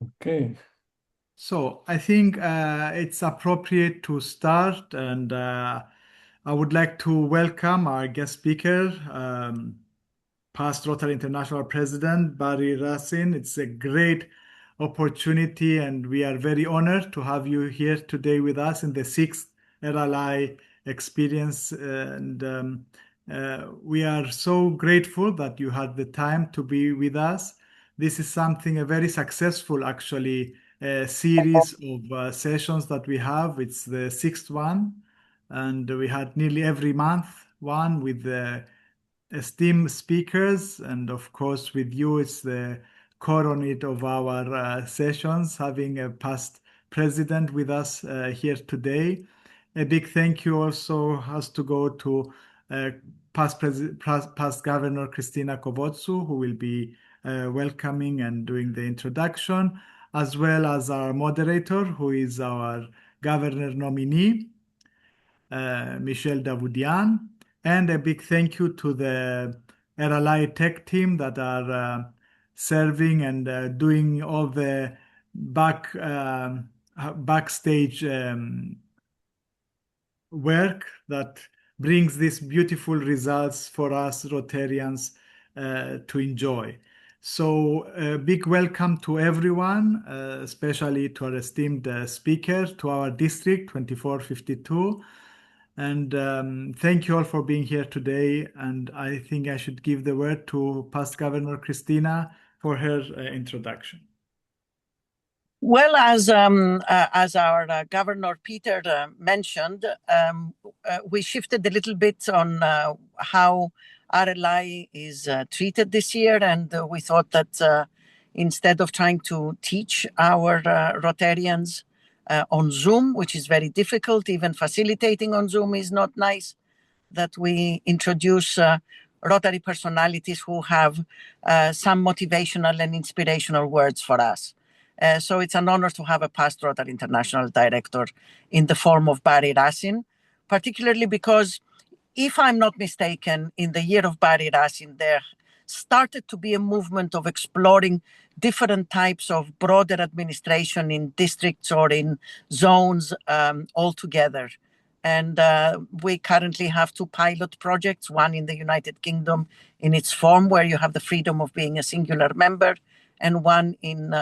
Okay. So I think it's appropriate to start, and I would like to welcome our guest speaker, Past Rotary International President Barry Rassin. It's a great opportunity, and we are very honored to have you here today with us in the sixth RLI experience. And we are so grateful that you had the time to be with us. This is something, a very successful, actually, series of sessions that we have. It's the sixth one, and we had nearly every month one with the esteemed speakers, and of course, with you, it's the coronate of our sessions, having a past president with us here today. A big thank you also has to go to uh, past Governor Christina Kowotsu, who will be welcoming and doing the introduction, as well as our moderator, who is our governor nominee, Michel Davoudian, and a big thank you to the RLI tech team that are serving and doing all the backstage work that brings these beautiful results for us Rotarians to enjoy. So, a big welcome to everyone, especially to our esteemed speaker, to our district 2452. And thank you all for being here today. And I think I should give the word to Past Governor Christina for her introduction. Well, as our Governor Peter mentioned, we shifted a little bit on how RLI is treated this year, and we thought that instead of trying to teach our Rotarians on Zoom, which is very difficult, even facilitating on Zoom is not nice, that we introduce Rotary personalities who have some motivational and inspirational words for us. So it's an honor to have a past Rotary International Director in the form of Barry Rassin, particularly because, if I'm not mistaken, in the year of Barry Rassin, there started to be a movement of exploring different types of broader administration in districts or in zones altogether. And we currently have two pilot projects, one in the United Kingdom in its form, where you have the freedom of being a singular member, and one in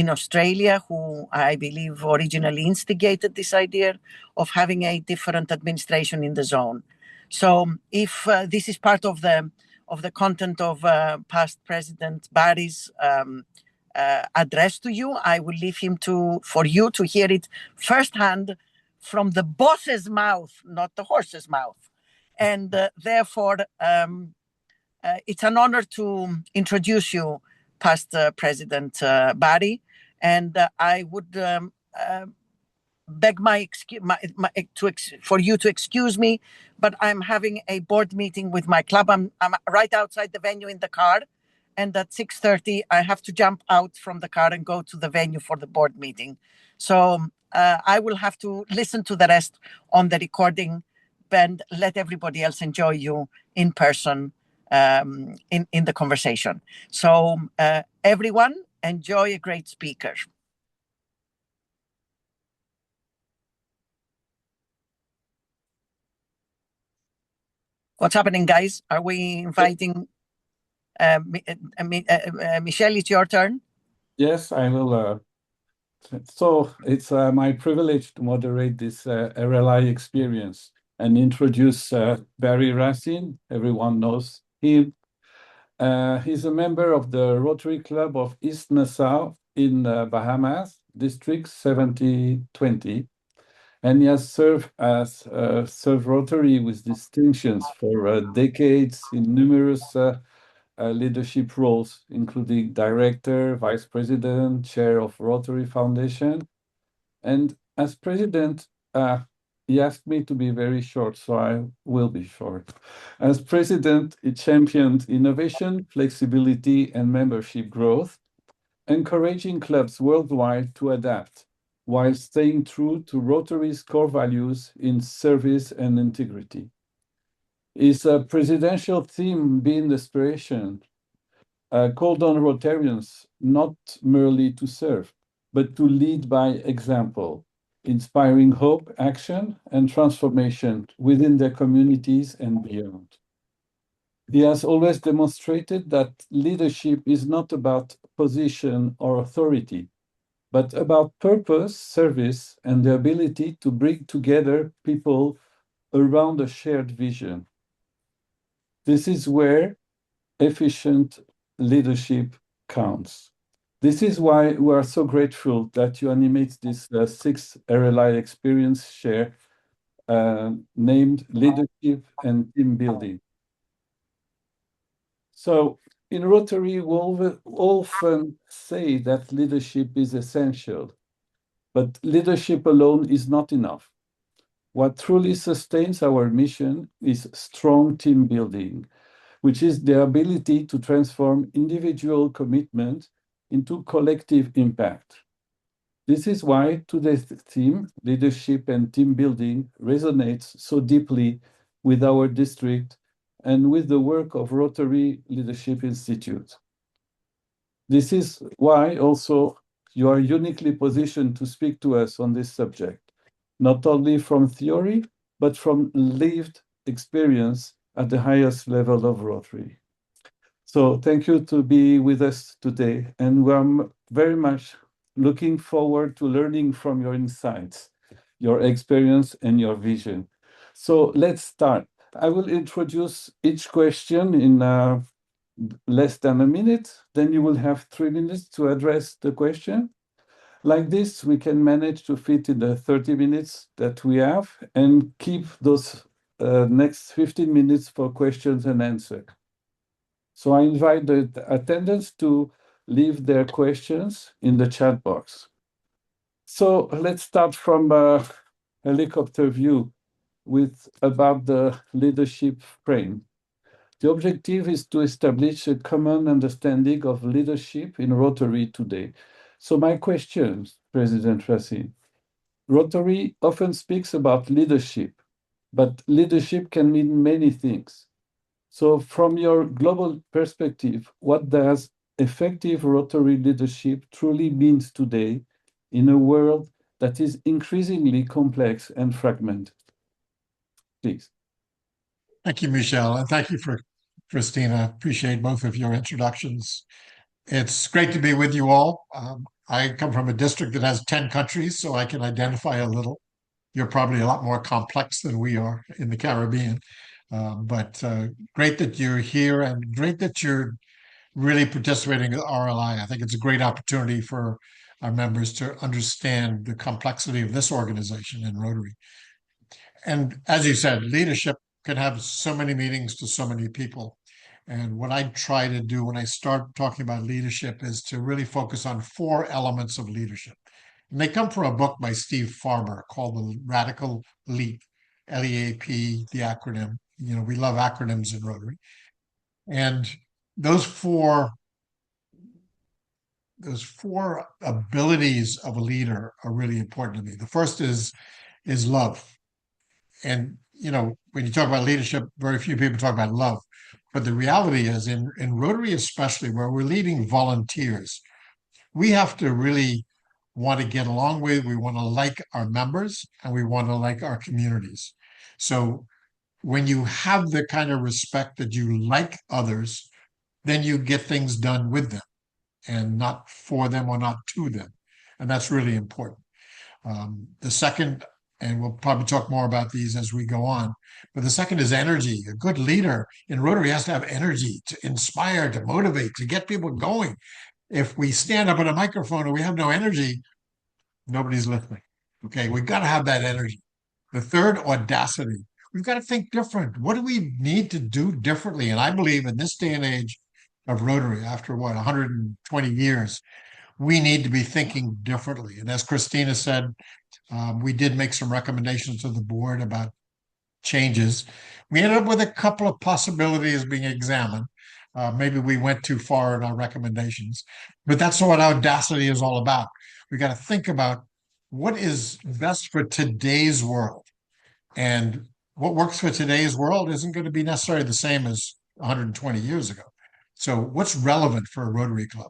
Australia, who I believe originally instigated this idea of having a different administration in the zone. So if this is part of the content of past President Barry's address to you, I will leave him for you to hear it firsthand from the boss's mouth, not the horse's mouth. And therefore, it's an honor to introduce you, past President Barry, and I would beg for you to excuse me, but I'm having a board meeting with my club. I'm right outside the venue in the car, and at 6:30 I have to jump out from the car and go to the venue for the board meeting. So I will have to listen to the rest on the recording and let everybody else enjoy you in person in the conversation. So everyone, enjoy a great speaker. What's happening, guys? Are we inviting Michel? It's your turn. Yes, I will. So it's my privilege to moderate this RLI experience and introduce Barry Rassin. Everyone knows him. He's a member of the Rotary Club of East Nassau in Bahamas, District 7020. And he has served Rotary with distinctions for decades in numerous leadership roles, including director, vice president, chair of Rotary Foundation. And as president, he asked me to be very short, so I will be short. As president, he championed innovation, flexibility, and membership growth, encouraging clubs worldwide to adapt while staying true to Rotary's core values in service and integrity. His presidential theme being inspiration called on Rotarians not merely to serve, but to lead by example, inspiring hope, action, and transformation within their communities and beyond. He has always demonstrated that leadership is not about position or authority, but about purpose, service, and the ability to bring together people around a shared vision. This is where efficient leadership counts. This is why we are so grateful that you animate this sixth RLI experience share named Leadership and Team Building. So in Rotary, we often say that leadership is essential, but leadership alone is not enough. What truly sustains our mission is strong team building, which is the ability to transform individual commitment into collective impact. This is why today's theme, leadership and team building, resonates so deeply with our district and with the work of Rotary Leadership Institute. This is why also you are uniquely positioned to speak to us on this subject, not only from theory, but from lived experience at the highest level of Rotary. So thank you to be with us today, and we're very much looking forward to learning from your insights, your experience, and your vision. So let's start. I will introduce each question in less than a minute. Then you will have 3 minutes to address the question. Like this, we can manage to fit in the 30 minutes that we have and keep those next 15 minutes for questions and answers. So I invite the attendants to leave their questions in the chat box. So let's start from a helicopter view about the leadership frame. The objective is to establish a common understanding of leadership in Rotary today. So my question, President Rassin, Rotary often speaks about leadership, but leadership can mean many things. So from your global perspective, what does effective Rotary leadership truly means today in a world that is increasingly complex and fragmented? Please. Thank you, Michel, and thank you for Christina. Appreciate both of your introductions. It's great to be with you all. I come from a district that has 10 countries, so I can identify a little. You're probably a lot more complex than we are in the Caribbean. But great that you're here and great that you're really participating at RLI. I think it's a great opportunity for our members to understand the complexity of this organization in Rotary. And as you said, leadership can have so many meanings to so many people. And what I try to do when I start talking about leadership is to really focus on 4 elements of leadership. And they come from a book by Steve Farmer called The Radical Leap, LEAP, the acronym. You know, we love acronyms in Rotary. And those four abilities of a leader are really important to me. The first is love. And, you know, when you talk about leadership, very few people talk about love. But the reality is in Rotary, especially where we're leading volunteers, we have to really want to get along with, we want to like our members, and we want to like our communities. So when you have the kind of respect that you like others, then you get things done with them and not for them or not to them. And that's really important. The second, and we'll probably talk more about these as we go on, but the second is energy. A good leader in Rotary has to have energy to inspire, to motivate, to get people going. If we stand up at a microphone and we have no energy, nobody's listening. Okay, we've got to have that energy. The third, audacity. We've got to think different. What do we need to do differently? And I believe in this day and age of Rotary, after 120 years, we need to be thinking differently. And as Christina said, we did make some recommendations to the board about changes. We ended up with a couple of possibilities being examined. Maybe we went too far in our recommendations, but that's what audacity is all about. We got to think about what is best for today's world. And what works for today's world isn't going to be necessarily the same as 120 years ago. So what's relevant for a Rotary Club?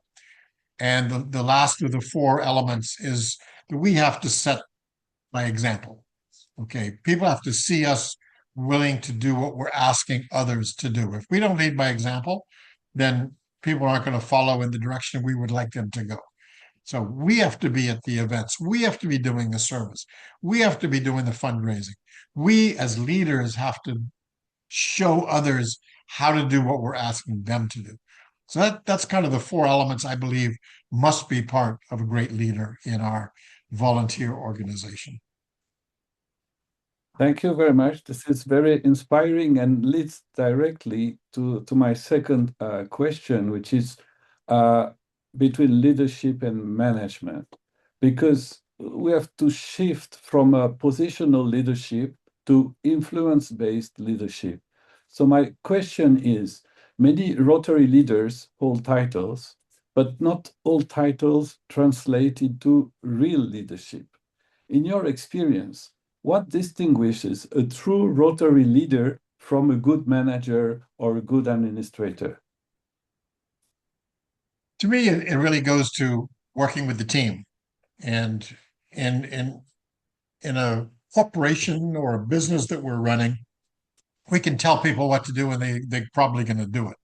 And the last of the four elements is that we have to set by example. Okay, people have to see us willing to do what we're asking others to do. If we don't lead by example, then people aren't going to follow in the direction we would like them to go. So we have to be at the events. We have to be doing the service. We have to be doing the fundraising. We as leaders have to show others how to do what we're asking them to do. So that's kind of the four elements I believe must be part of a great leader in our volunteer organization. Thank you very much. This is very inspiring and leads directly to my second question, which is between leadership and management, because we have to shift from a positional leadership to influence-based leadership. So my question is, many Rotary leaders hold titles, but not all titles translate into real leadership. In your experience, what distinguishes a true Rotary leader from a good manager or a good administrator? To me, it really goes to working with the team. And in a corporation or a business that we're running, we can tell people what to do and they're probably going to do it.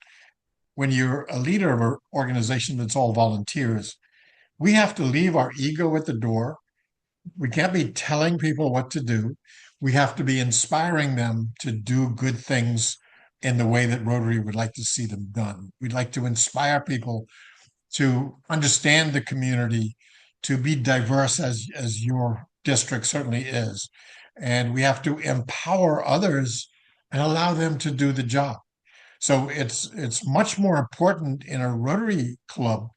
When you're a leader of an organization that's all volunteers, we have to leave our ego at the door. We can't be telling people what to do. We have to be inspiring them to do good things in the way that Rotary would like to see them done. We'd like to inspire people to understand the community, to be diverse as your district certainly is. And we have to empower others and allow them to do the job. So it's much more important in a Rotary Club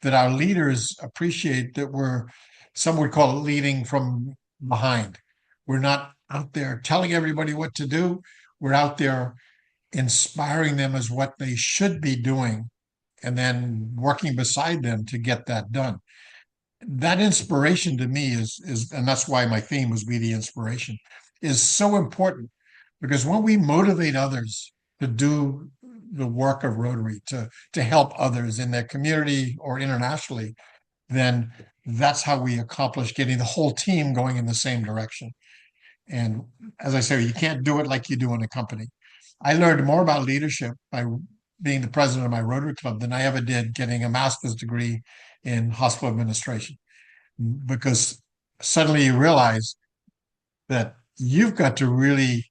that our leaders appreciate that some would call it leading from behind. We're not out there telling everybody what to do. We're out there inspiring them as what they should be doing and then working beside them to get that done. That inspiration to me is, and that's why my theme was Be the Inspiration, is so important, because when we motivate others to do the work of Rotary, to help others in their community or internationally, then that's how we accomplish getting the whole team going in the same direction. And as I say, you can't do it like you do in a company. I learned more about leadership by being the president of my Rotary Club than I ever did getting a master's degree in hospital administration, because suddenly you realize that you've got to really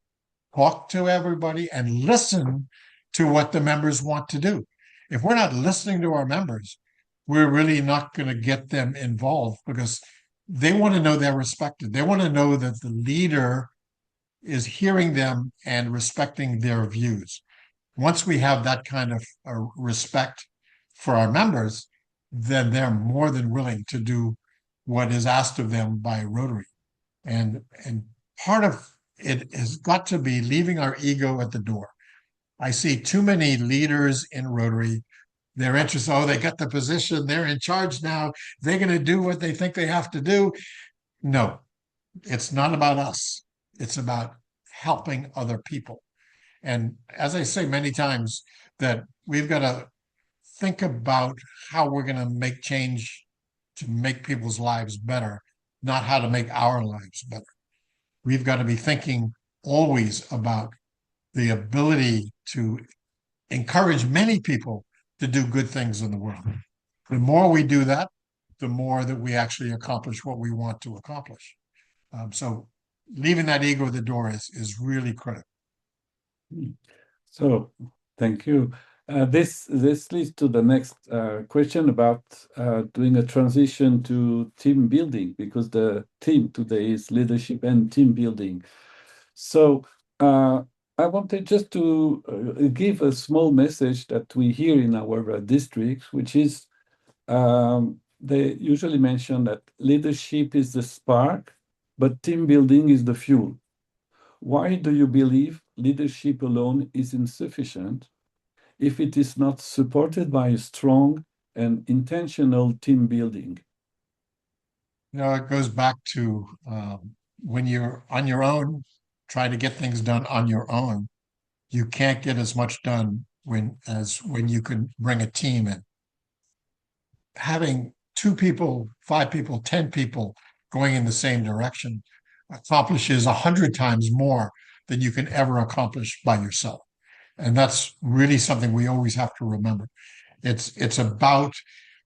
talk to everybody and listen to what the members want to do. If we're not listening to our members, we're really not going to get them involved, because they want to know they're respected. They want to know that the leader is hearing them and respecting their views. Once we have that kind of respect for our members, then they're more than willing to do what is asked of them by Rotary. And part of it has got to be leaving our ego at the door. I see too many leaders in Rotary. They're interested, oh, they got the position, they're in charge now, they're going to do what they think they have to do. No, it's not about us. It's about helping other people. And as I say many times, that we've got to think about how we're going to make change to make people's lives better, not how to make our lives better. We've got to be thinking always about the ability to encourage many people to do good things in the world. The more we do that, the more that we actually accomplish what we want to accomplish. So leaving that ego at the door is really critical. So thank you. This leads to the next question about doing a transition to team building, because the theme today is leadership and team building. So I wanted just to give a small message that we hear in our districts, which is they usually mention that leadership is the spark, but team building is the fuel. Why do you believe leadership alone is insufficient if it is not supported by a strong and intentional team building? It goes back to when you're on your own, trying to get things done on your own, you can't get as much done when you can bring a team in. Having 2 people, 5 people, 10 people going in the same direction accomplishes 100 times more than you can ever accomplish by yourself. And that's really something we always have to remember. It's about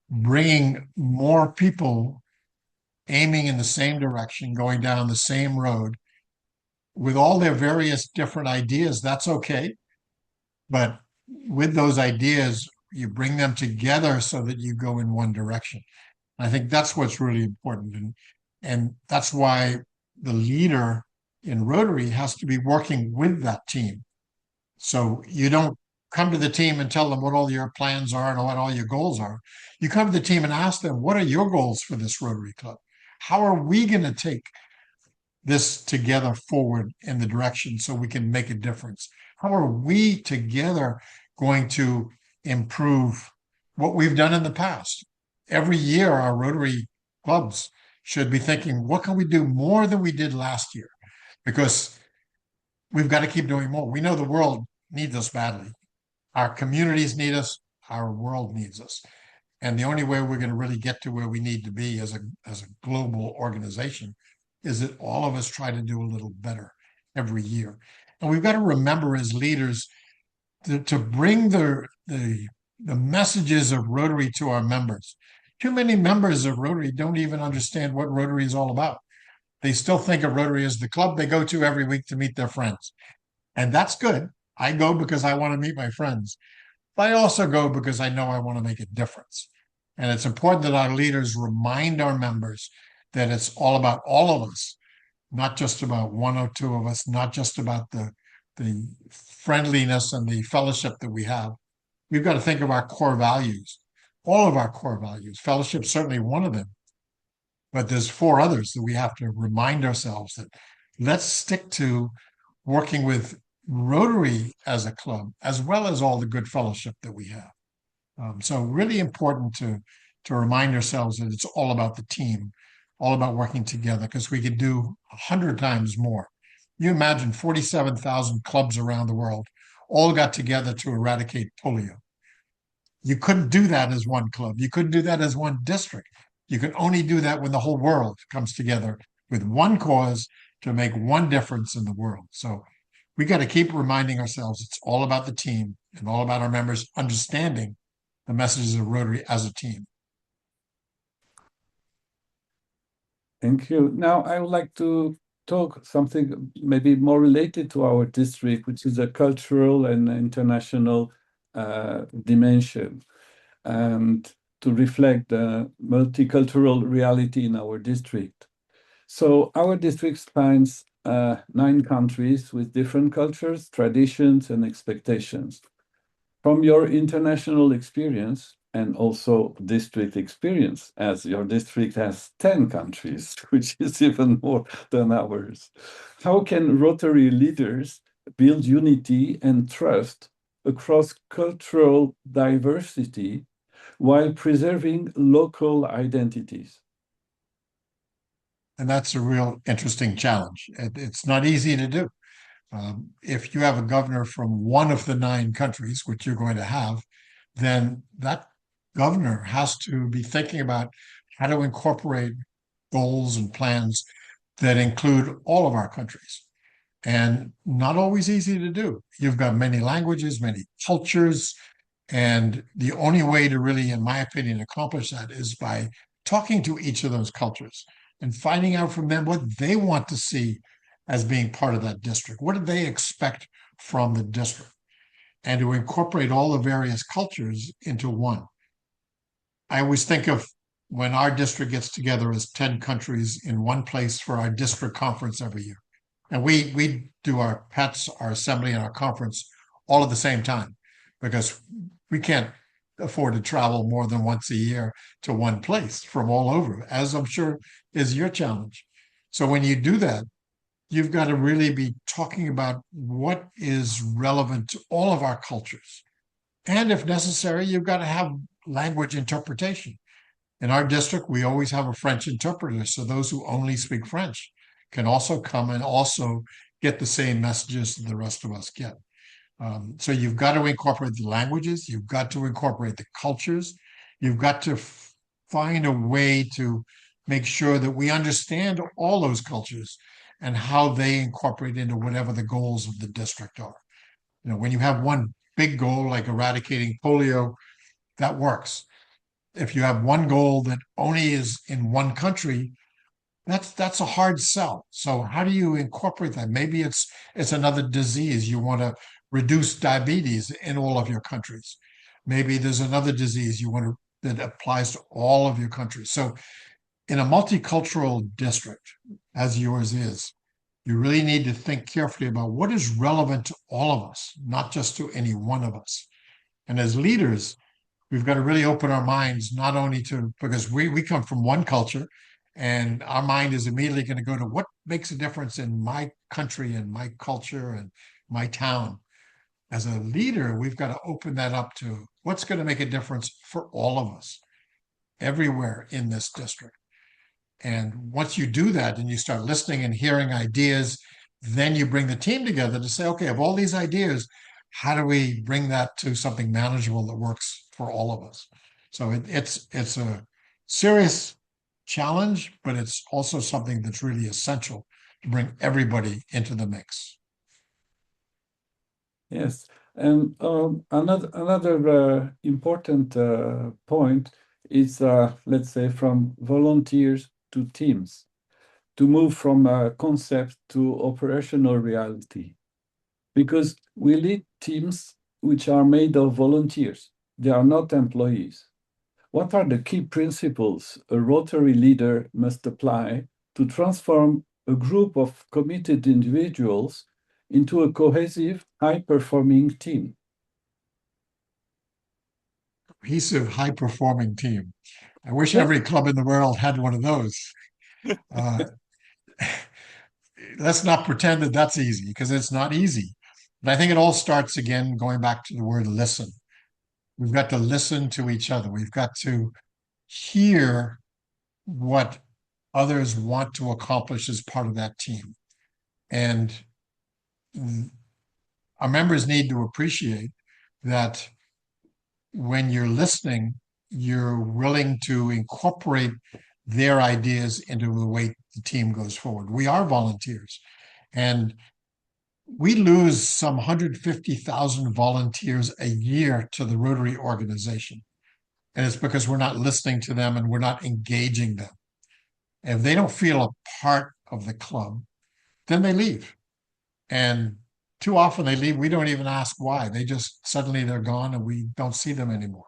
bringing more people aiming in the same direction, going down the same road with all their various different ideas. That's okay. But with those ideas, you bring them together so that you go in one direction. I think that's what's really important. And that's why the leader in Rotary has to be working with that team. So you don't come to the team and tell them what all your plans are and what all your goals are. You come to the team and ask them, what are your goals for this Rotary Club? How are we going to take this together forward in the direction so we can make a difference? How are we together going to improve what we've done in the past? Every year, our Rotary clubs should be thinking, what can we do more than we did last year? Because we've got to keep doing more. We know the world needs us badly. Our communities need us. Our world needs us. And the only way we're going to really get to where we need to be as a global organization is that all of us try to do a little better every year. And we've got to remember as leaders to bring the messages of Rotary to our members. Too many members of Rotary don't even understand what Rotary is all about. They still think of Rotary as the club they go to every week to meet their friends. And that's good. I go because I want to meet my friends. But I also go because I know I want to make a difference. And it's important that our leaders remind our members that it's all about all of us, not just about 1 or 2 of us, not just about the friendliness and the fellowship that we have. We've got to think of our core values, all of our core values. Fellowship is certainly one of them. But there's 4 others that we have to remind ourselves that let's stick to working with Rotary as a club, as well as all the good fellowship that we have. So really important to remind ourselves that it's all about the team, all about working together, because we could do 100 times more. You imagine 47,000 clubs around the world all got together to eradicate polio. You couldn't do that as one club. You couldn't do that as one district. You can only do that when the whole world comes together with one cause to make one difference in the world. So we got to keep reminding ourselves it's all about the team and all about our members understanding the messages of Rotary as a team. Thank you. Now I would like to talk something maybe more related to our district, which is a cultural and international dimension, and to reflect the multicultural reality in our district. So our district spans 9 countries with different cultures, traditions, and expectations. From your international experience and also district experience, as your district has 10 countries, which is even more than ours, how can Rotary leaders build unity and trust across cultural diversity while preserving local identities? And that's a real interesting challenge. It's not easy to do. If you have a governor from one of the 9 countries, which you're going to have, then that governor has to be thinking about how to incorporate goals and plans that include all of our countries. And not always easy to do. You've got many languages, many cultures, and the only way to really, in my opinion, accomplish that is by talking to each of those cultures and finding out from them what they want to see as being part of that district. What do they expect from the district? And to incorporate all the various cultures into one. I always think of when our district gets together as 10 countries in one place for our district conference every year. And we do our PETS, our assembly, and our conference all at the same time, because we can't afford to travel more than once a year to one place from all over, as I'm sure is your challenge. So when you do that, you've got to really be talking about what is relevant to all of our cultures. And if necessary, you've got to have language interpretation. In our district, we always have a French interpreter, so those who only speak French can also come and also get the same messages that the rest of us get. So you've got to incorporate the languages, you've got to incorporate the cultures, you've got to find a way to make sure that we understand all those cultures and how they incorporate into whatever the goals of the district are. You know, when you have one big goal like eradicating polio, that works. If you have one goal that only is in one country, that's a hard sell. So how do you incorporate that? Maybe it's another disease. You want to reduce diabetes in all of your countries. Maybe there's another disease you want to that applies to all of your countries. So in a multicultural district, as yours is, you really need to think carefully about what is relevant to all of us, not just to any one of us. And as leaders, we've got to really open our minds, not only to, because we come from one culture, and our mind is immediately going to go to what makes a difference in my country and my culture and my town. As a leader, we've got to open that up to what's going to make a difference for all of us everywhere in this district. And once you do that and you start listening and hearing ideas, then you bring the team together to say, okay, of all these ideas, how do we bring that to something manageable that works for all of us? So it's a serious challenge, but it's also something that's really essential to bring everybody into the mix. Yes, and another important point is, let's say, from volunteers to teams, to move from concept to operational reality, because we lead teams which are made of volunteers. They are not employees. What are the key principles a Rotary leader must apply to transform a group of committed individuals into a cohesive, high-performing team? Cohesive, high-performing team. I wish every club in the world had one of those. Let's not pretend that that's easy, because it's not easy. But I think it all starts, again, going back to the word listen. We've got to listen to each other. We've got to hear what others want to accomplish as part of that team. And our members need to appreciate that when you're listening, you're willing to incorporate their ideas into the way the team goes forward. We are volunteers, and we lose some 150,000 volunteers a year to the Rotary organization. And it's because we're not listening to them and we're not engaging them. And if they don't feel a part of the club, then they leave. And too often they leave, we don't even ask why. They just suddenly they're gone and we don't see them anymore.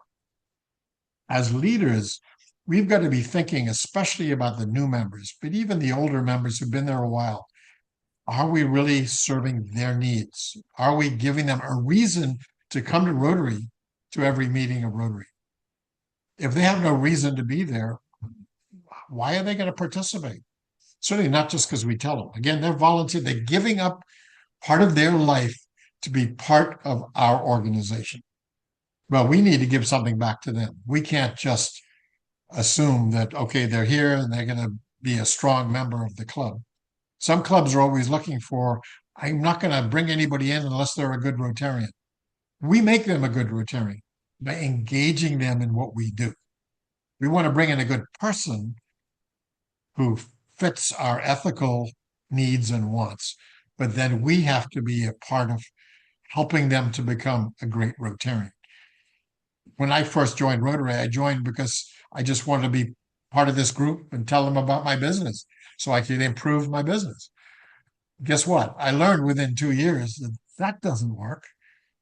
As leaders, we've got to be thinking especially about the new members, but even the older members who've been there a while. Are we really serving their needs? Are we giving them a reason to come to Rotary, to every meeting of Rotary? If they have no reason to be there, why are they going to participate? Certainly not just because we tell them. Again, they're volunteer. They're giving up part of their life to be part of our organization. Well, we need to give something back to them. We can't just assume that, okay, they're here and they're going to be a strong member of the club. Some clubs are always looking for, I'm not going to bring anybody in unless they're a good Rotarian. We make them a good Rotarian by engaging them in what we do. We want to bring in a good person who fits our ethical needs and wants, but then we have to be a part of helping them to become a great Rotarian. When I first joined Rotary, I joined because I just wanted to be part of this group and tell them about my business so I could improve my business. Guess what? I learned within 2 years that that doesn't work.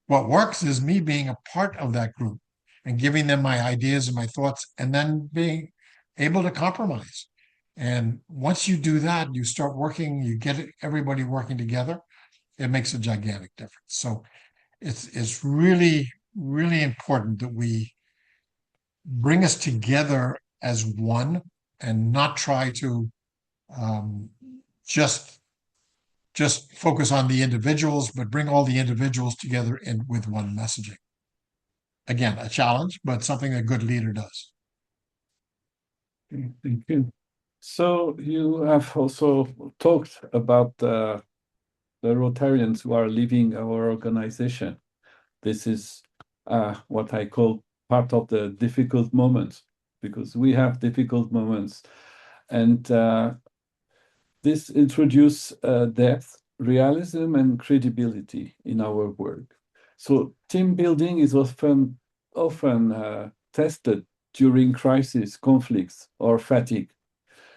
What works is me being a part of that group and giving them my ideas and my thoughts, and then being able to compromise. And once you do that, you start working, you get everybody working together, it makes a gigantic difference. So it's really, really important that we bring us together as one and not try to just focus on the individuals, but bring all the individuals together with one messaging. Again, a challenge, but something a good leader does. Okay, thank you. So you have also talked about the Rotarians who are leaving our organization. This is what I call part of the difficult moments, because we have difficult moments. And this introduces depth, realism, and credibility in our work. So team building is often tested during crisis, conflicts, or fatigue.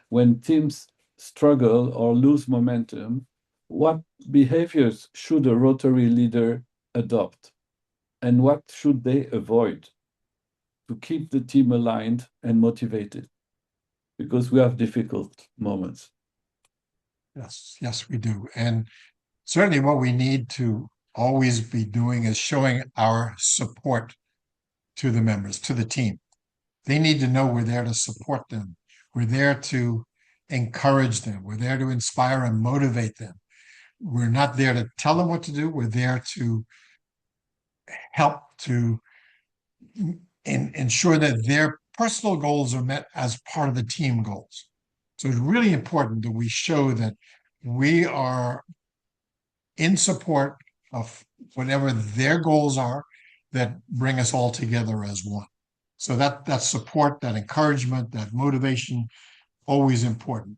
When teams struggle or lose momentum, what behaviors should a Rotary leader adopt? And what should they avoid to keep the team aligned and motivated? Because we have difficult moments. Yes, we do. And certainly what we need to always be doing is showing our support to the members, to the team. They need to know we're there to support them. We're there to encourage them. We're there to inspire and motivate them. We're not there to tell them what to do. We're there to help to ensure that their personal goals are met as part of the team goals. So it's really important that we show that we are in support of whatever their goals are that bring us all together as one. So that support, that encouragement, that motivation, always important.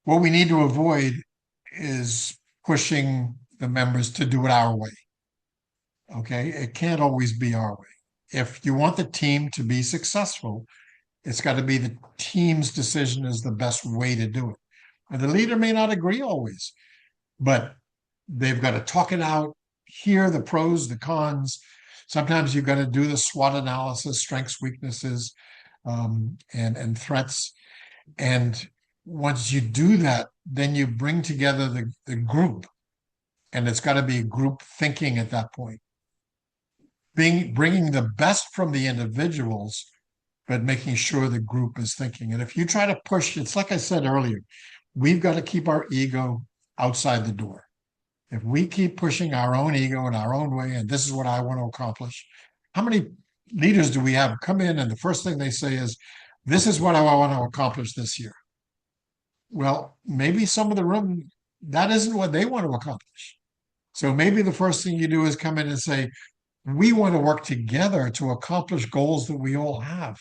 What we need to avoid is pushing the members to do it our way. Okay, it can't always be our way. If you want the team to be successful, it's got to be the team's decision is the best way to do it. And the leader may not agree always, but they've got to talk it out, hear the pros, the cons. Sometimes you've got to do the SWOT analysis, strengths, weaknesses, and threats. And once you do that, then you bring together the group. And it's got to be group thinking at that point. Bringing the best from the individuals, but making sure the group is thinking. And if you try to push, it's like I said earlier, we've got to keep our ego outside the door. If we keep pushing our own ego in our own way, and this is what I want to accomplish, how many leaders do we have come in and the first thing they say is, this is what I want to accomplish this year? Well, maybe some of the room, that isn't what they want to accomplish. So maybe the first thing you do is come in and say, we want to work together to accomplish goals that we all have.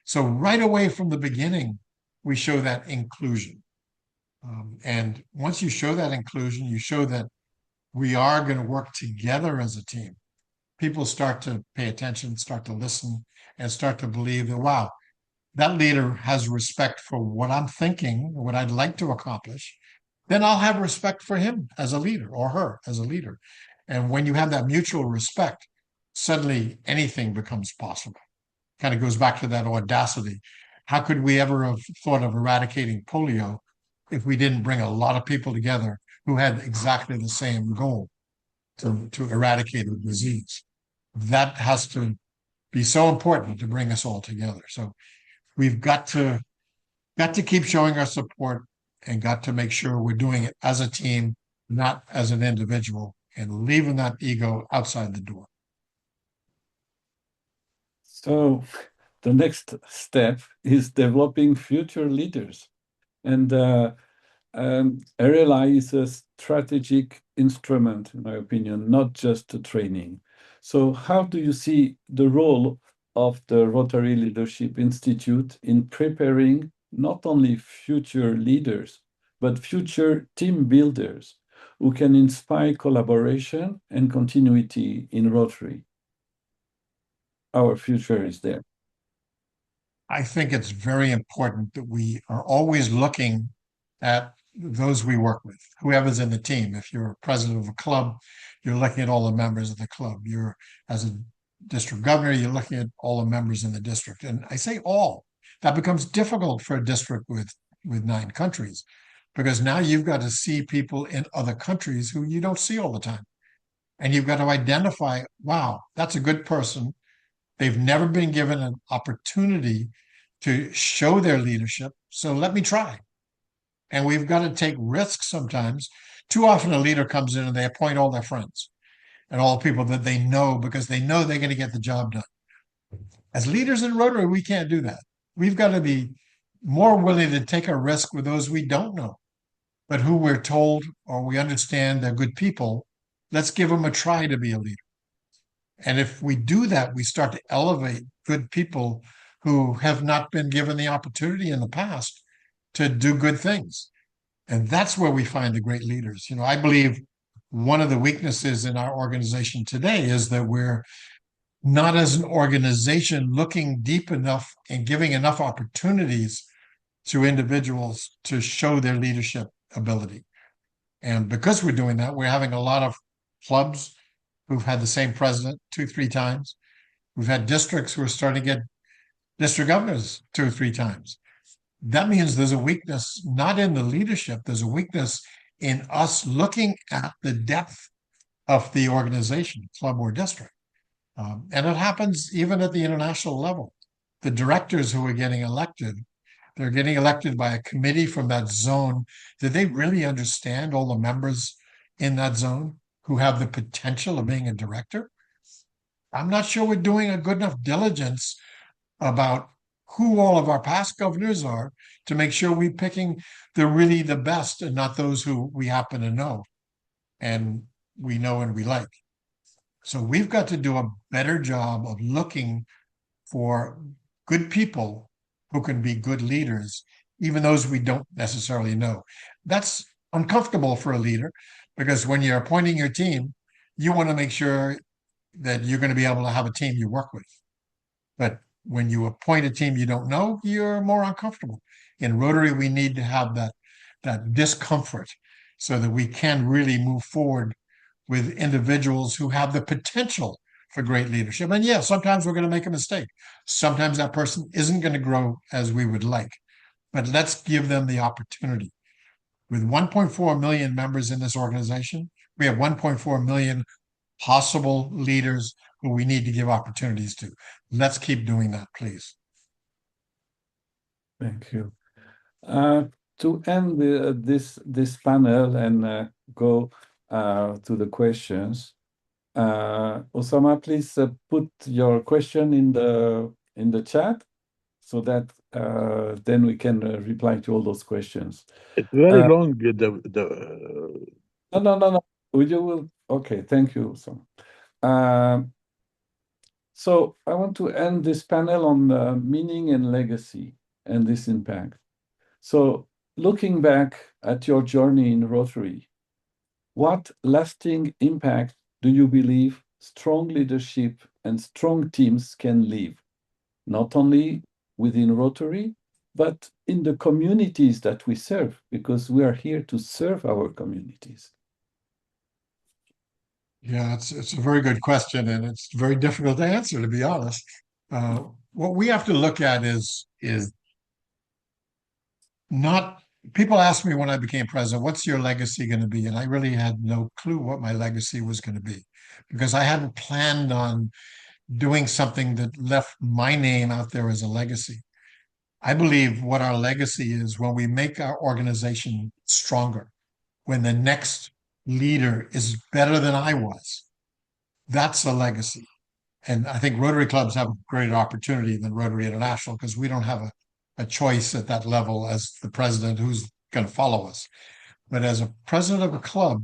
So right away from the beginning, we show that inclusion. And once you show that inclusion, you show that we are going to work together as a team. People start to pay attention, start to listen, and start to believe that, wow, that leader has respect for what I'm thinking, what I'd like to accomplish. Then I'll have respect for him as a leader or her as a leader. And when you have that mutual respect, suddenly anything becomes possible. Kind of goes back to that audacity. How could we ever have thought of eradicating polio if we didn't bring a lot of people together who had exactly the same goal to eradicate the disease? That has to be so important to bring us all together. So we've got to keep showing our support and got to make sure we're doing it as a team, not as an individual, and leaving that ego outside the door. So the next step is developing future leaders. And RLI is a strategic instrument, in my opinion, not just a training. So how do you see the role of the Rotary Leadership Institute in preparing not only future leaders, but future team builders who can inspire collaboration and continuity in Rotary? Our future is there. I think it's very important that we are always looking at those we work with, whoever's in the team. If you're president of a club, you're looking at all the members of the club. You're, as a district governor, you're looking at all the members in the district. And I say all. That becomes difficult for a district with 9 countries, because now you've got to see people in other countries who you don't see all the time. And you've got to identify, wow, that's a good person. They've never been given an opportunity to show their leadership, so let me try. And we've got to take risks sometimes. Too often a leader comes in and they appoint all their friends and all the people that they know because they know they're going to get the job done. As leaders in Rotary, we can't do that. We've got to be more willing to take a risk with those we don't know. but who we're told or we understand they're good people, let's give them a try to be a leader. And if we do that, we start to elevate good people who have not been given the opportunity in the past to do good things. And that's where we find the great leaders. I believe one of the weaknesses in our organization today is that we're not, as an organization, looking deep enough and giving enough opportunities to individuals to show their leadership ability. And because we're doing that, we're having a lot of clubs who've had the same president 2-3 times. We've had districts who are starting to get district governors 2 or 3 times. That means there's a weakness not in the leadership, there's a weakness in us looking at the depth of the organization, club or district. And it happens even at the international level. The directors who are getting elected, they're getting elected by a committee from that zone. Do they really understand all the members in that zone who have the potential of being a director? I'm not sure we're doing a good enough diligence about who all of our past governors are to make sure we're picking the best and not those who we happen to know and we know and we like. So we've got to do a better job of looking for good people who can be good leaders, even those we don't necessarily know. That's uncomfortable for a leader because when you're appointing your team, you want to make sure that you're going to be able to have a team you work with. But when you appoint a team you don't know, you're more uncomfortable. In Rotary, we need to have that discomfort so that we can really move forward with individuals who have the potential for great leadership. And yeah, sometimes we're going to make a mistake. Sometimes that person isn't going to grow as we would like, but let's give them the opportunity. With 1.4 million members in this organization, we have 1.4 million possible leaders who we need to give opportunities to. Let's keep doing that, please. Thank you. To end this panel and go to the questions, Osama, please put your question in the chat so that then we can reply to all those questions. It's very long. No. You will. Okay, thank you, Osama. So I want to end this panel on meaning and legacy and this impact. So looking back at your journey in Rotary, what lasting impact do you believe strong leadership and strong teams can leave, not only within Rotary, but in the communities that we serve, because we are here to serve our communities? Yeah, it's a very good question, and it's very difficult to answer, to be honest. What we have to look at is not, people ask me when I became president, what's your legacy going to be? And I really had no clue what my legacy was going to be because I hadn't planned on doing something that left my name out there as a legacy. I believe what our legacy is when we make our organization stronger, when the next leader is better than I was, that's a legacy. And I think Rotary clubs have a greater opportunity than Rotary International because we don't have a choice at that level as the president who's going to follow us. But as a president of a club,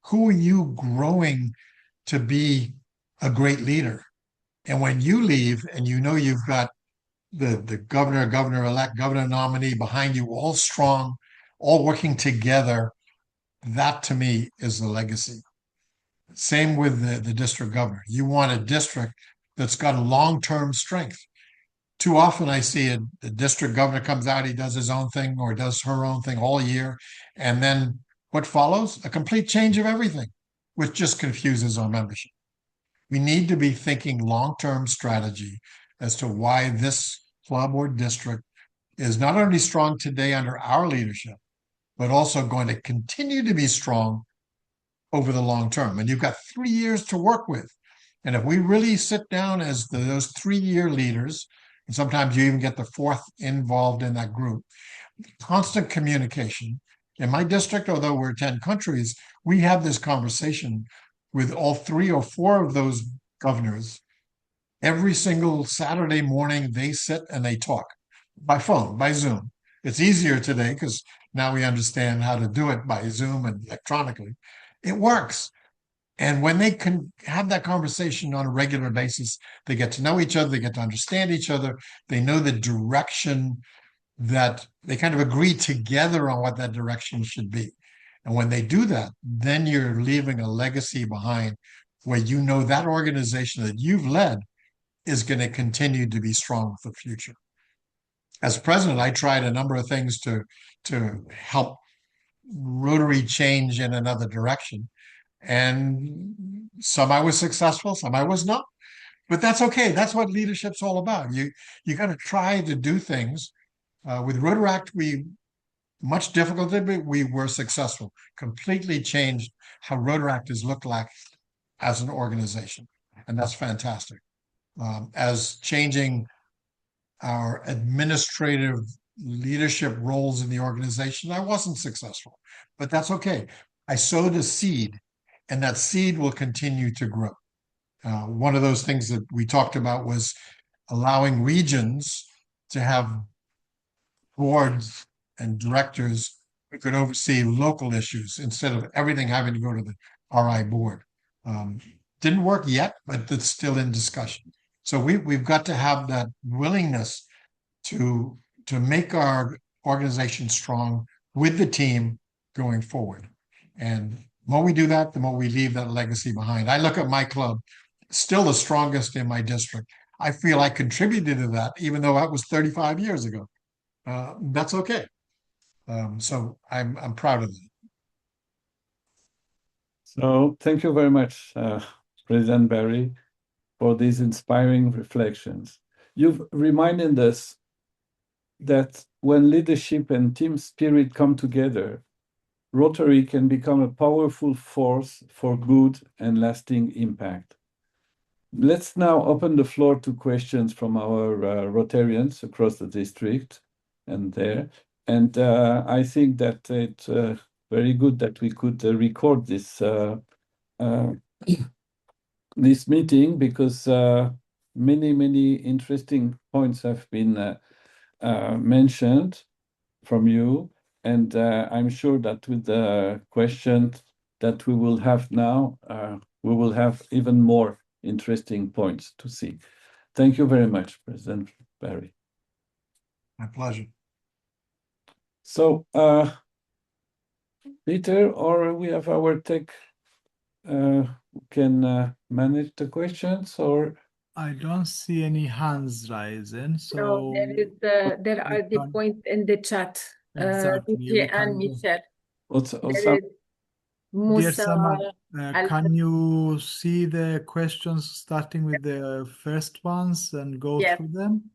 who are you growing to be a great leader? And when you leave and you know you've got the governor, governor-elect, governor nominee behind you, all strong, all working together, that to me is the legacy. Same with the district governor. You want a district that's got a long-term strength. Too often I see the district governor comes out, he does his own thing or does her own thing all year. And then what follows? A complete change of everything, which just confuses our membership. We need to be thinking long-term strategy as to why this club or district is not only strong today under our leadership, but also going to continue to be strong over the long term. And you've got 3 years to work with. And if we really sit down as those 3-year leaders, and sometimes you even get the fourth involved in that group, constant communication. In my district, although we're 10 countries, we have this conversation with all 3 or 4 of those governors. Every single Saturday morning, they sit and they talk by phone, by Zoom. It's easier today because Now we understand how to do it by Zoom and electronically. It works. And when they can have that conversation on a regular basis, they get to know each other, they get to understand each other, they know the direction that they kind of agree together on what that direction should be. And when they do that, then you're leaving a legacy behind where you know that organization that you've led is going to continue to be strong for the future. As president, I tried a number of things to help Rotary change in another direction. And some I was successful, some I was not. But that's okay. That's what leadership's all about. You got to try to do things. With Rotaract, we much difficulty, but we were successful. Completely changed how Rotaract has looked like as an organization, and that's fantastic. As changing our administrative leadership roles in the organization, I wasn't successful, but that's okay. I sowed a seed, and that seed will continue to grow. One of those things that we talked about was allowing regions to have boards and directors who could oversee local issues instead of everything having to go to the RI board. Didn't work yet, but it's still in discussion. So we've got to have that willingness to make our organization strong with the team going forward. And the more we do that, the more we leave that legacy behind. I look at my club, still the strongest in my district. I feel I contributed to that, even though that was 35 years ago. That's okay. So I'm proud of that. So thank you very much, President Barry, for these inspiring reflections. You've reminded us that when leadership and team spirit come together, Rotary can become a powerful force for good and lasting impact. Let's now open the floor to questions from our Rotarians across the district and there. And I think that it's very good that we could record this this meeting, because many interesting points have been mentioned from you, and I'm sure that with the questions that we will have now, we will have even more interesting points to see. Thank you very much, President Barry. My pleasure. So, Peter, or we have our tech who can manage the questions, or? I don't see any hands rising. So there are the points in the chat. Exactly. DGN Michel. Also, Dear Sama, can you see the questions starting with the first ones and go through them?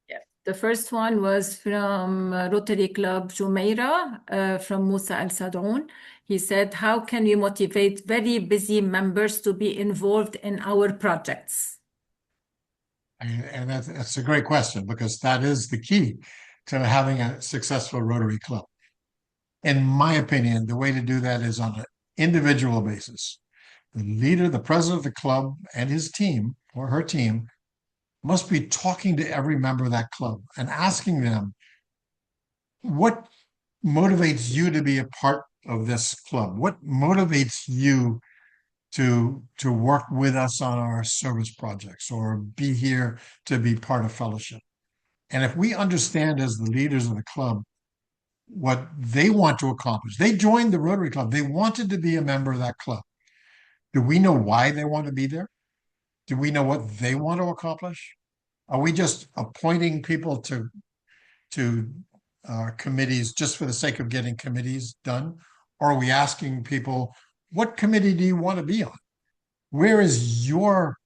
Yes. The first one was from Rotary Club Jumeirah, from Musa Al Sadoun. He said, how can we motivate very busy members to be involved in our projects? And that's a great question, because that is the key to having a successful Rotary Club. In my opinion, the way to do that is on an individual basis. The leader, the president of the club, and his team or her team must be talking to every member of that club and asking them, what motivates you to be a part of this club? What motivates you to work with us on our service projects or be here to be part of fellowship? And if we understand as the leaders of the club what they want to accomplish, they joined the Rotary Club, they wanted to be a member of that club. Do we know why they want to be there? Do we know what they want to accomplish? Are we just appointing people to committees just for the sake of getting committees done? Or are we asking people, what committee do you want to be on? Where is your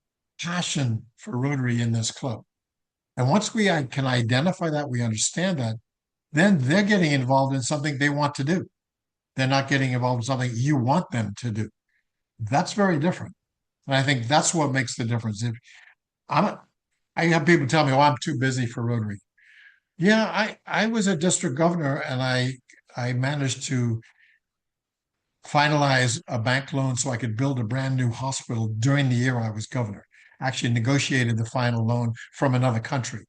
passion for Rotary in this club? And once we can identify that, we understand that, then they're getting involved in something they want to do. They're not getting involved in something you want them to do. That's very different. And I think that's what makes the difference. If I have people tell me, oh, I'm too busy for Rotary. Yeah, I was a district governor, and I managed to finalize a bank loan so I could build a brand new hospital during the year I was governor. Actually negotiated the final loan from another country.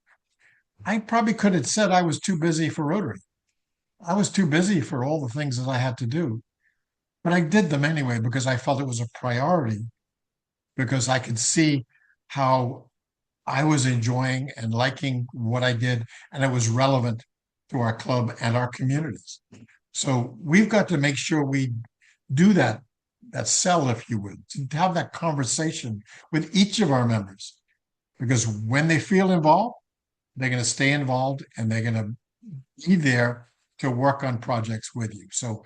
I probably could have said I was too busy for Rotary. I was too busy for all the things that I had to do. But I did them anyway because I felt it was a priority, because I could see how I was enjoying and liking what I did, and it was relevant to our club and our communities. So we've got to make sure we do that sell, if you would, to have that conversation with each of our members. Because when they feel involved, they're going to stay involved and they're going to be there to work on projects with you. So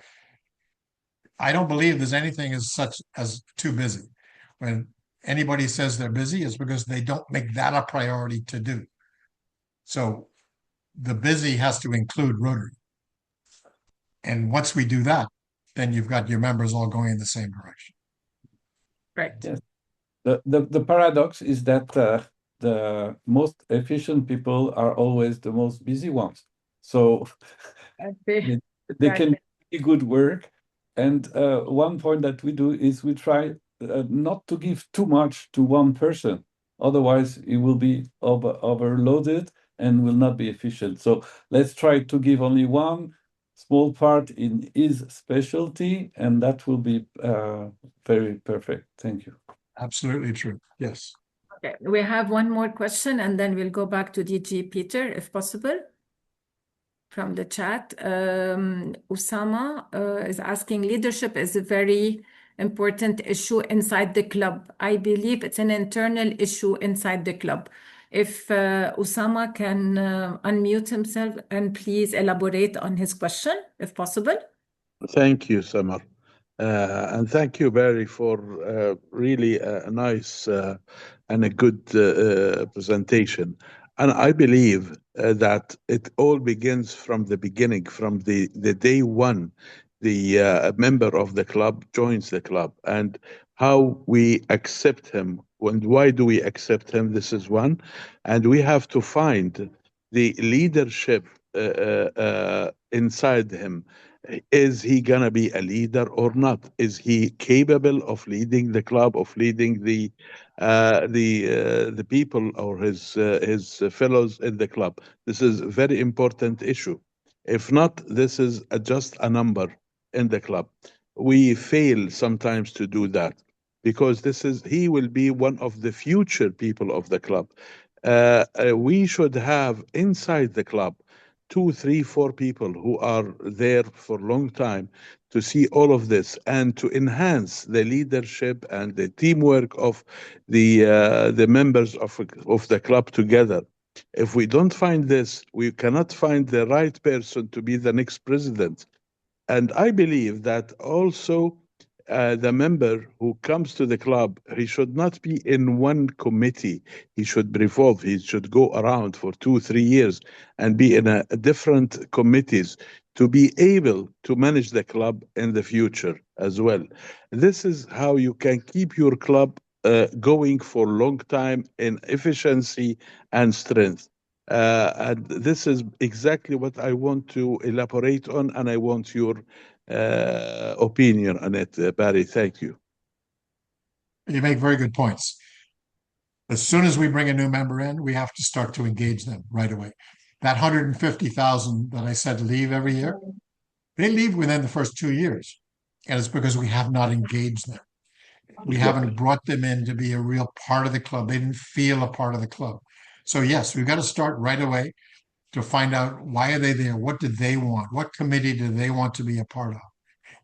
I don't believe there's anything as such as too busy. When anybody says they're busy, it's because they don't make that a priority to do. So the busy has to include Rotary. And once we do that, then you've got your members all going in the same direction. Right. Yes. The paradox is that the most efficient people are always the most busy ones. So they can do good work. And one point that we do is we try not to give too much to one person. Otherwise, it will be overloaded and will not be efficient. So let's try to give only one small part in his specialty, and that will be very perfect. Thank you. Absolutely true. Yes. Okay, we have one more question, and then we'll go back to DG Peter, if possible, from the chat. Usama is asking, leadership is a very important issue inside the club. I believe it's an internal issue inside the club. If Usama can unmute himself and please elaborate on his question, if possible. Thank you, Samar. And thank you, Barry, for really a nice and a good presentation. And I believe that it all begins from the beginning, from the day one, the member of the club joins the club, and how we accept him. And why do we accept him? This is one. And we have to find the leadership inside him. Is he gonna be a leader or not? Is he capable of leading the club, of leading the people or his fellows in the club? This is a very important issue. If not, this is just a number in the club. We fail sometimes to do that, because he will be one of the future people of the club. We should have inside the club 2, 3, 4 people who are there for a long time to see all of this and to enhance the leadership and the teamwork of the members of the club together. If we don't find this, we cannot find the right person to be the next president. And I believe that also the member who comes to the club, he should not be in one committee. He should revolve. He should go around for 2, 3 years and be in a different committees to be able to manage the club in the future as well. This is how you can keep your club going for a long time in efficiency and strength. And this is exactly what I want to elaborate on, and I want your opinion on it, Barry. Thank you. You make very good points. As soon as we bring a new member in, we have to start to engage them right away. That 150,000 that I said leave every year, they leave within the first 2 years. And it's because we have not engaged them. We haven't brought them in to be a real part of the club. They didn't feel a part of the club. So yes, we've got to start right away to find out, why are they there? What do they want? What committee do they want to be a part of?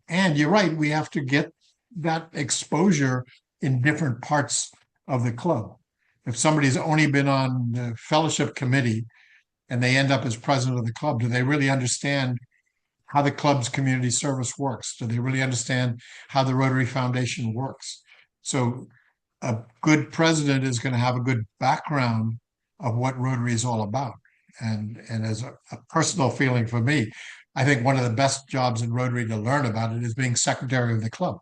And you're right, we have to get that exposure in different parts of the club. If somebody's only been on the fellowship committee and they end up as president of the club, do they really understand how the club's community service works? Do they really understand how the Rotary Foundation works? So a good president is going to have a good background of what Rotary is all about. And as a personal feeling for me, I think one of the best jobs in Rotary to learn about it is being secretary of the club.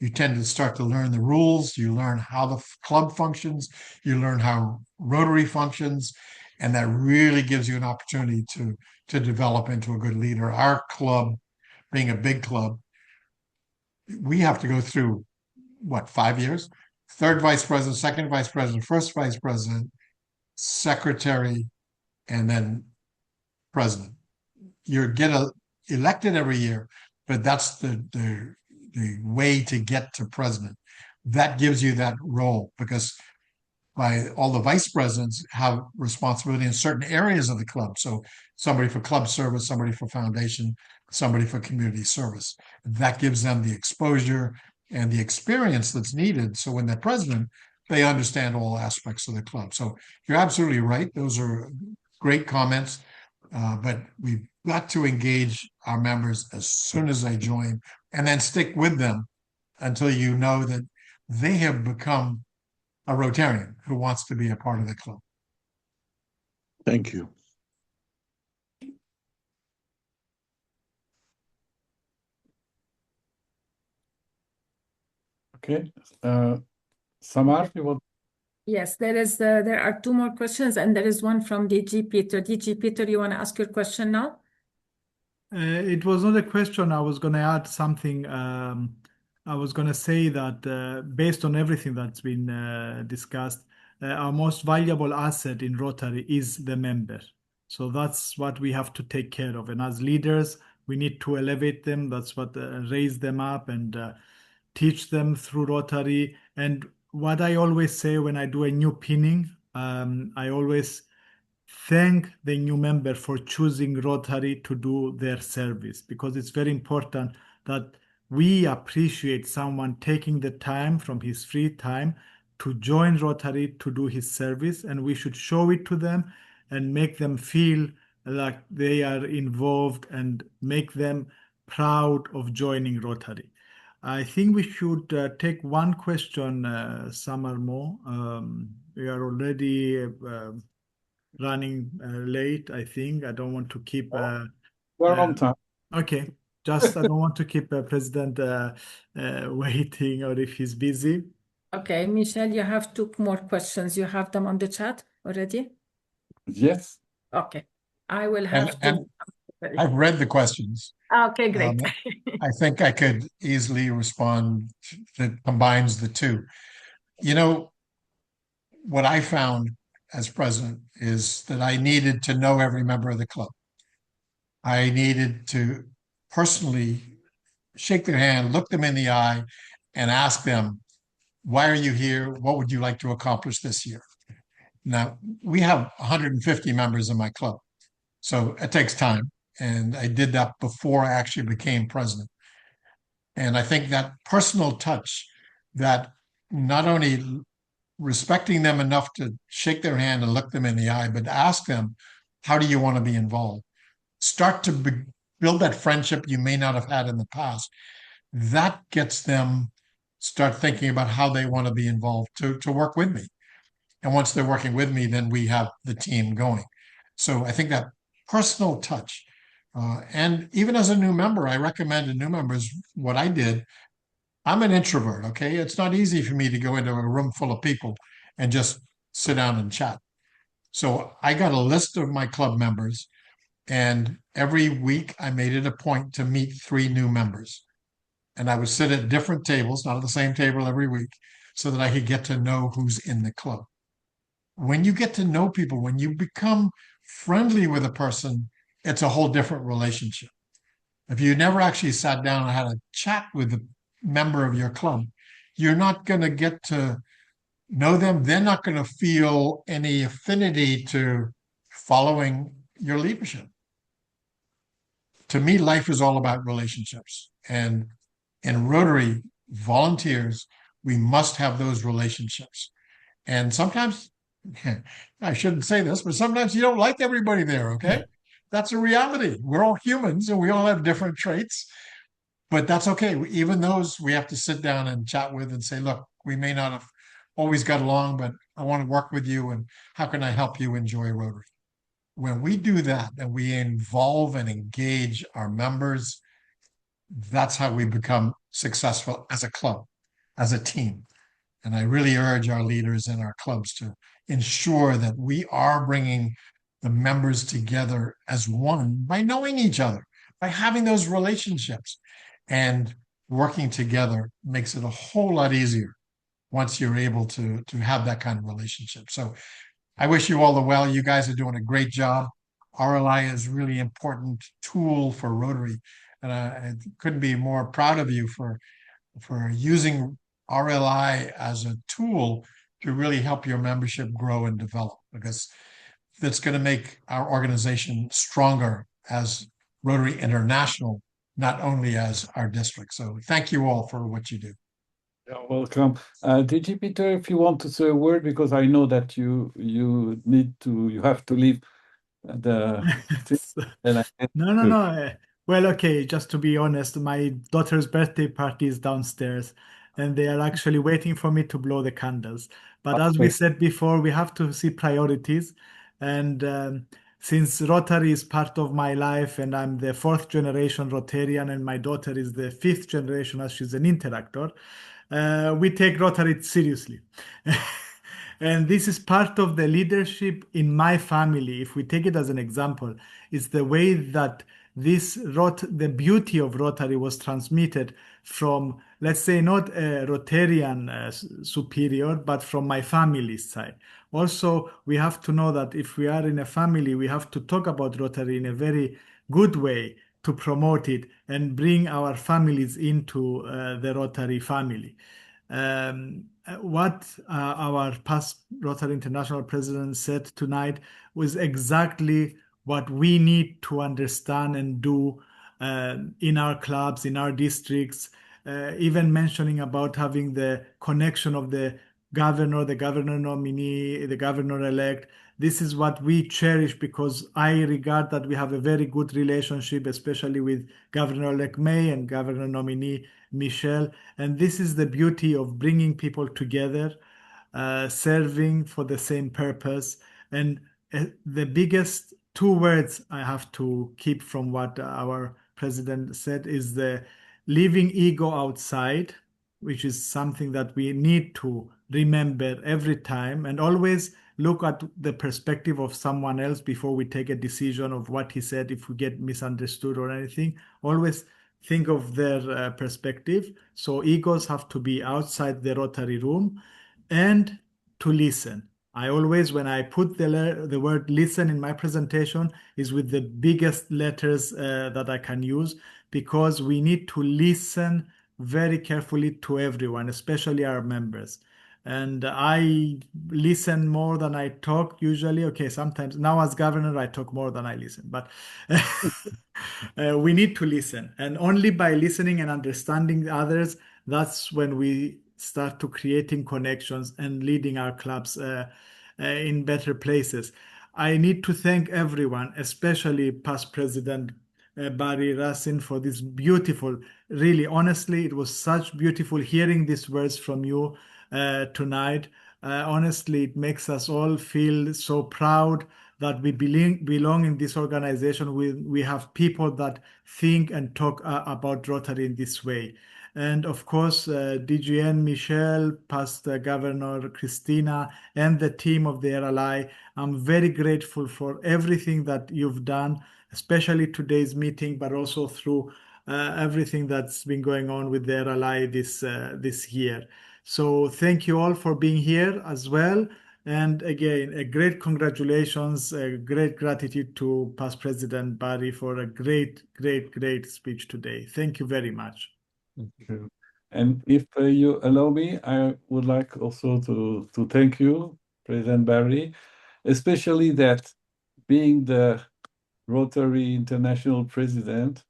You tend to start to learn the rules, you learn how the club functions, you learn how Rotary functions, and that really gives you an opportunity to develop into a good leader. Our club, being a big club, we have to go through, 5 years? Third vice president, second vice president, first vice president, secretary, and then president. You get elected every year, but that's the way to get to president. That gives you that role, because by all the vice presidents have responsibility in certain areas of the club. So somebody for club service, somebody for foundation, somebody for community service. That gives them the exposure and the experience that's needed. So when they're president, they understand all aspects of the club. So you're absolutely right. Those are great comments. But we've got to engage our members as soon as they join, and then stick with them until you know that they have become a Rotarian who wants to be a part of the club. Thank you. Okay. Samar, you want? Yes, there are two more questions, and there is one from DG Peter. DG Peter, you want to ask your question now? It was not a question. I was going to add something. I was going to say that based on everything that's been discussed, our most valuable asset in Rotary is the member. So that's what we have to take care of. And as leaders, we need to elevate them. That's what raise them up and teach them through Rotary. And what I always say when I do a new pinning, I always thank the new member for choosing Rotary to do their service, because it's very important that we appreciate someone taking the time from his free time to join Rotary to do his service, and we should show it to them and make them feel like they are involved and make them proud of joining Rotary. I think we should take one question, some or more. We are already running late, I think. I don't want to keep... We're on time. Okay. Just I don't want to keep President waiting, or if he's busy. Okay, Michel, you have two more questions. You have them on the chat already? Yes. Okay. I will have to... I've read the questions. Okay, great. I think I could easily respond that combines the two. You know, what I found as president is that I needed to know every member of the club. I needed to personally shake their hand, look them in the eye, and ask them, why are you here? What would you like to accomplish this year? Now, we have 150 members in my club, so it takes time. And I did that before I actually became president. And I think that personal touch, that not only respecting them enough to shake their hand and look them in the eye, but ask them, how do you want to be involved? Start to build that friendship you may not have had in the past. That gets them start thinking about how they want to be involved to work with me. And once they're working with me, then we have the team going. So I think that personal touch, and even as a new member, I recommend to new members what I did. I'm an introvert, okay? It's not easy for me to go into a room full of people and just sit down and chat. So I got a list of my club members, and every week I made it a point to meet 3 new members. And I would sit at different tables, not at the same table every week, so that I could get to know who's in the club. When you get to know people, when you become friendly with a person, it's a whole different relationship. If you never actually sat down and had a chat with a member of your club, you're not going to get to know them. They're not going to feel any affinity to following your leadership. To me, life is all about relationships. And in Rotary, volunteers, we must have those relationships. And sometimes, I shouldn't say this, but sometimes you don't like everybody there, okay? That's a reality. We're all humans and we all have different traits, but that's okay. Even those we have to sit down and chat with and say, look, we may not have always got along, but I want to work with you, and how can I help you enjoy Rotary? When we do that and we involve and engage our members, that's how we become successful as a club, as a team. And I really urge our leaders in our clubs to ensure that we are bringing the members together as one by knowing each other, by having those relationships. And working together makes it a whole lot easier once you're able to have that kind of relationship. So I wish you all the well. You guys are doing a great job. RLI is really important tool for Rotary. And I couldn't be more proud of you for using RLI as a tool to really help your membership grow and develop, because that's going to make our organization stronger as Rotary International, not only as our district. So thank you all for what you do. You're welcome. DG Peter, if you want to say a word, because I know that you have to leave the and I No. Well, okay, just to be honest, my daughter's birthday party is downstairs, and they are actually waiting for me to blow the candles. But as we Okay. said before, we have to see priorities. And since Rotary is part of my life, and I'm the fourth generation Rotarian, and my daughter is the fifth generation as she's an interactor, we take Rotary seriously. And this is part of the leadership in my family. If we take it as an example, it's the way that the beauty of Rotary was transmitted from, let's say, not a Rotarian superior, but from my family's side. Also, we have to know that if we are in a family, we have to talk about Rotary in a very good way to promote it and bring our families into the Rotary family. What our past Rotary International President said tonight was exactly what we need to understand and do in our clubs, in our districts, even mentioning about having the connection of the governor nominee, the governor elect. This is what we cherish because I regard that we have a very good relationship, especially with Governor-elect May and Governor nominee Michel. And this is the beauty of bringing people together, serving for the same purpose. And the biggest two words I have to keep from what our president said is the leaving ego outside, which is something that we need to remember every time and always look at the perspective of someone else before we take a decision of what he said. If we get misunderstood or anything, always think of their perspective. So egos have to be outside the Rotary room and to listen. I always, when I put the word listen in my presentation, is with the biggest letters that I can use, because we need to listen very carefully to everyone, especially our members. And I listen more than I talk usually. Okay, sometimes now as governor, I talk more than I listen, but we need to listen. And only by listening and understanding others, that's when we start to creating connections and leading our clubs in better places. I need to thank everyone, especially past President Barry Rassin, for this beautiful, really, honestly, it was such beautiful hearing these words from you tonight. Honestly, it makes us all feel so proud that we belong in this organization. We have people that think and talk about Rotary in this way. And of course, DGN Michel, past Governor Christina, and the team of the RLI, I'm very grateful for everything that you've done, especially today's meeting, but also through everything that's been going on with the RLI this year. So thank you all for being here as well. And again, a great congratulations, a great gratitude to past President Barry for a great speech today. Thank you very much. Thank you. And if you allow me, I would like also to thank you, President Barry, especially that being the Rotary International President,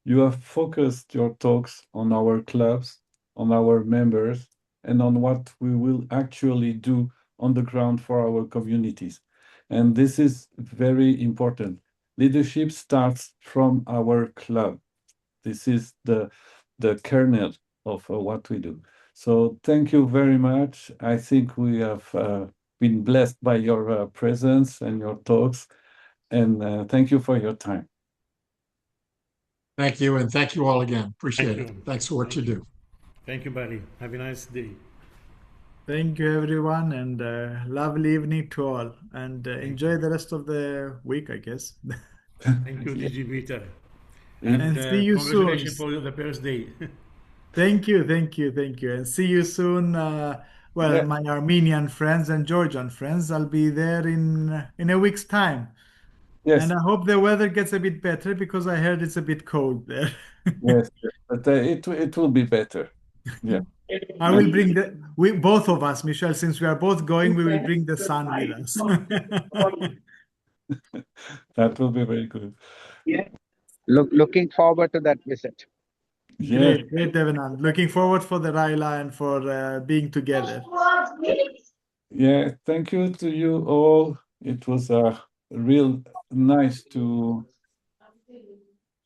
you have focused your talks on our clubs, on our members, and on what we will actually do on the ground for our communities. And this is very important. Leadership starts from our club. This is the kernel of what we do. So thank you very much. I think we have been blessed by your presence and your talks. And thank you for your time. Thank you, and thank you all again. Appreciate Thank it. you. Thanks for what Thank you you. do. Thank you, Barry. Have a nice day. Thank you, everyone, and lovely evening to all. And enjoy the rest of the week, I guess. Thank you, DG Peter. And And see you soon. congratulations for the birthday. Thank you. And see you soon. Well, Yeah. my Armenian friends and Georgian friends, I'll be there in a week's time. Yes, And I hope the weather gets a bit better because I heard it's a bit cold there. yes, but it will be better. Yeah. I will bring we both of us, Michel, since we are both going, we will bring the sun with us. That will be very good. Looking forward to that visit. Yeah. Great, Devanand. Looking forward for the RLI and for being together. Yeah, thank you to you all. It was real nice to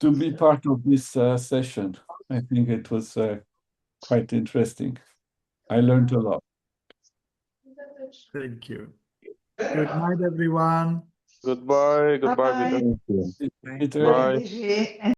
be part of this session. I think it was quite interesting. I learned a lot. Thank you. Good night, everyone. Goodbye. Goodbye, Bye-bye. Peter. Peter. Bye. DG.